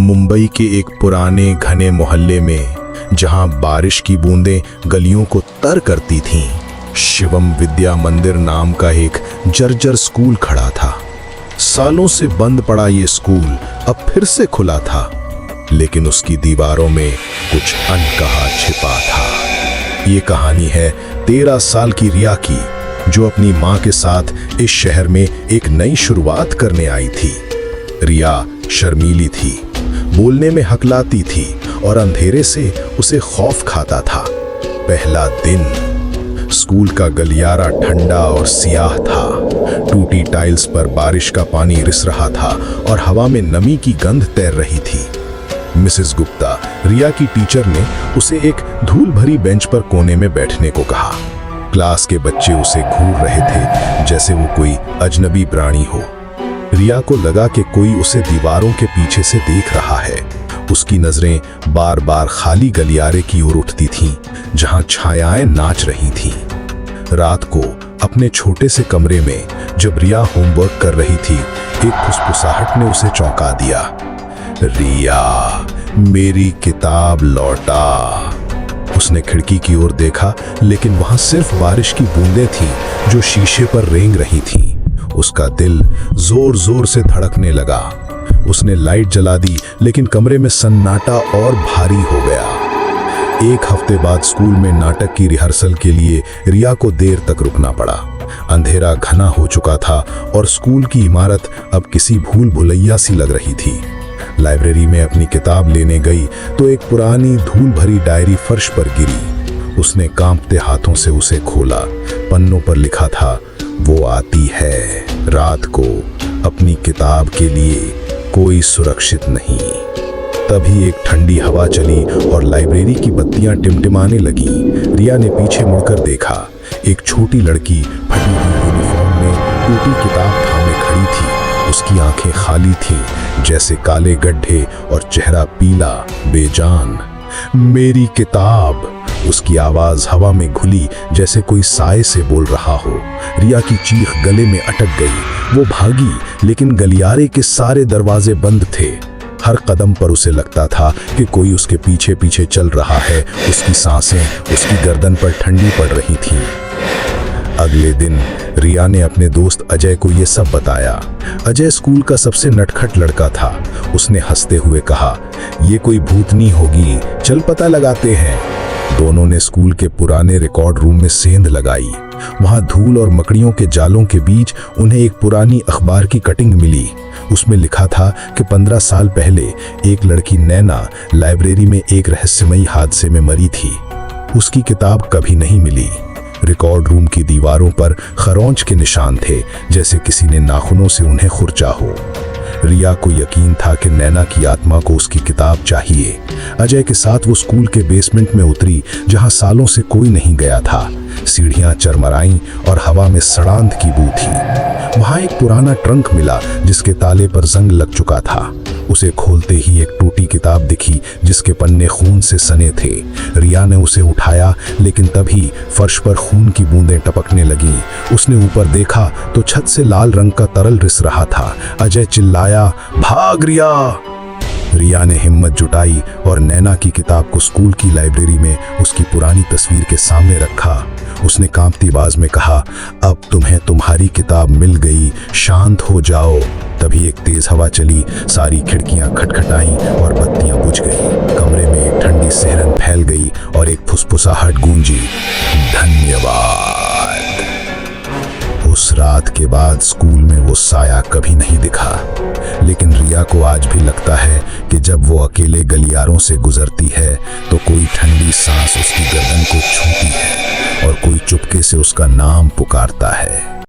मुंबई के एक पुराने घने मोहल्ले में, जहां बारिश की बूंदें गलियों को तर करती थीं, शिवम विद्या मंदिर नाम का एक जर्जर स्कूल खड़ा था। सालों से बंद पड़ा ये स्कूल अब फिर से खुला था, लेकिन उसकी दीवारों में कुछ अनकहा छिपा था। ये कहानी है 13 साल की रिया की, जो अपनी माँ के साथ इस शहर में एक नई शुरुआत करने आई थी। रिया शर्मीली थी, बोलने में हकलाती थी और अंधेरे से उसे खौफ खाता था। पहला दिन, स्कूल का गलियारा ठंडा और सियाह था। टूटी टाइल्स पर बारिश का पानी रिस रहा था और हवा में नमी की गंध तैर रही थी। मिसेस गुप्ता, रिया की टीचर, ने उसे एक धूल भरी बेंच पर कोने में बैठने को कहा। क्लास के बच्चे उसे घूर रहे थे जैसे वो कोई अजनबी प्राणी हो। रिया को लगा कि कोई उसे दीवारों के पीछे से देख रहा है। उसकी नजरें बार बार खाली गलियारे की ओर उठती थीं, जहां छायाएं नाच रही थीं। रात को अपने छोटे से कमरे में जब रिया होमवर्क कर रही थी, एक फुसफुसाहट ने उसे चौंका दिया। रिया, मेरी किताब लौटा। उसने खिड़की की ओर देखा, लेकिन वहां सिर्फ बारिश की बूंदें थीं जो शीशे पर रेंग रही थीं। उसका दिल जोर जोर से धड़कने लगा। उसने लाइट जला दी, लेकिन कमरे में सन्नाटा और भारी हो गया। एक हफ्ते बाद स्कूल में नाटक की रिहर्सल के लिए रिया को देर तक रुकना पड़ा। अंधेरा घना हो चुका था और स्कूल की इमारत अब किसी भूल भुलैया सी लग रही थी। लाइब्रेरी में अपनी किताब लेने गई तो एक पुरानी धूल भरी डायरी फर्श पर गिरी। उसने कांपते हाथों से उसे खोला। पन्नों पर लिखा था, वो आती है रात को, अपनी किताब के लिए कोई सुरक्षित नहीं। तभी एक ठंडी हवा चली और लाइब्रेरी की बत्तियां टिमटिमाने लगीं। रिया ने पीछे मुड़कर देखा। एक छोटी लड़की फटी हुई यूनिफॉर्म में टूटी किताब थामे खड़ी थी। उसकी आंखें खाली थीं, जैसे काले गड्ढे, और चेहरा पीला बेजान। मेरी किताब। उसकी आवाज हवा में घुली, जैसे कोई साए से बोल रहा हो। रिया की चीख गले में अटक गई। वो भागी, लेकिन गलियारे के सारे दरवाजे बंद थे। हर कदम पर उसे लगता था कि कोई उसके पीछे पीछे चल रहा है। उसकी सांसें उसकी गर्दन पर ठंडी पड़ रही थीं। अगले दिन रिया ने अपने दोस्त अजय को यह सब बताया। अजय स्कूल का सबसे नटखट लड़का था। उसने हंसते हुए कहा, ये कोई भूतनी होगी, चल पता लगाते हैं। दोनों ने स्कूल के पुराने रिकॉर्ड रूम में सेंध लगाई। वहां धूल और मकड़ियों के जालों के बीच उन्हें एक पुरानी अखबार की कटिंग मिली। उसमें लिखा था कि 15 साल पहले एक लड़की नैना लाइब्रेरी में एक रहस्यमयी हादसे में मरी थी। उसकी किताब कभी नहीं मिली। रिकॉर्ड रूम की दीवारों पर खरोंच के निशान थे, जैसे किसी ने नाखूनों से उन्हें खुरचा हो। रिया को यकीन था कि नैना की आत्मा को उसकी किताब चाहिए। अजय के साथ वो स्कूल के बेसमेंट में उतरी, जहां सालों से कोई नहीं गया था। सीढ़ियां चरमराईं और हवा में सड़ांध की बू थी। वहां एक पुराना ट्रंक मिला, जिसके ताले पर जंग लग चुका था। उसे खोलते ही एक टूटी किताब दिखी, जिसके पन्ने खून से सने थे। रिया ने उसे उठाया, लेकिन तभी फर्श पर खून की बूंदें टपकने लगीं। उसने ऊपर देखा तो छत से लाल रंग का तरल रिस रहा था। अजय चिल्लाया, भाग रिया! रिया ने हिम्मत जुटाई और नैना की किताब को स्कूल की लाइब्रेरी में उसकी पुरानी तस्वीर के सामने रखा। उसने कांपती आवाज में कहा, अब तुम्हें तुम्हारी किताब मिल गई, शांत हो जाओ। तभी एक तेज हवा चली, सारी खिड़कियां खटखटाईं और बत्तियां बुझ गईं। कमरे में एक ठंडी सिहरन फैल गई और एक फुसफुसाहट गूंजी, धन्यवाद। उस रात के बाद स्कूल में वो साया कभी नहीं दिखा, लेकिन रिया को आज भी लगता है कि जब वो अकेले गलियारों से गुजरती है तो कोई ठंडी सांस उसकी गर्दन को छूती है और कोई चुपके से उसका नाम पुकारता है।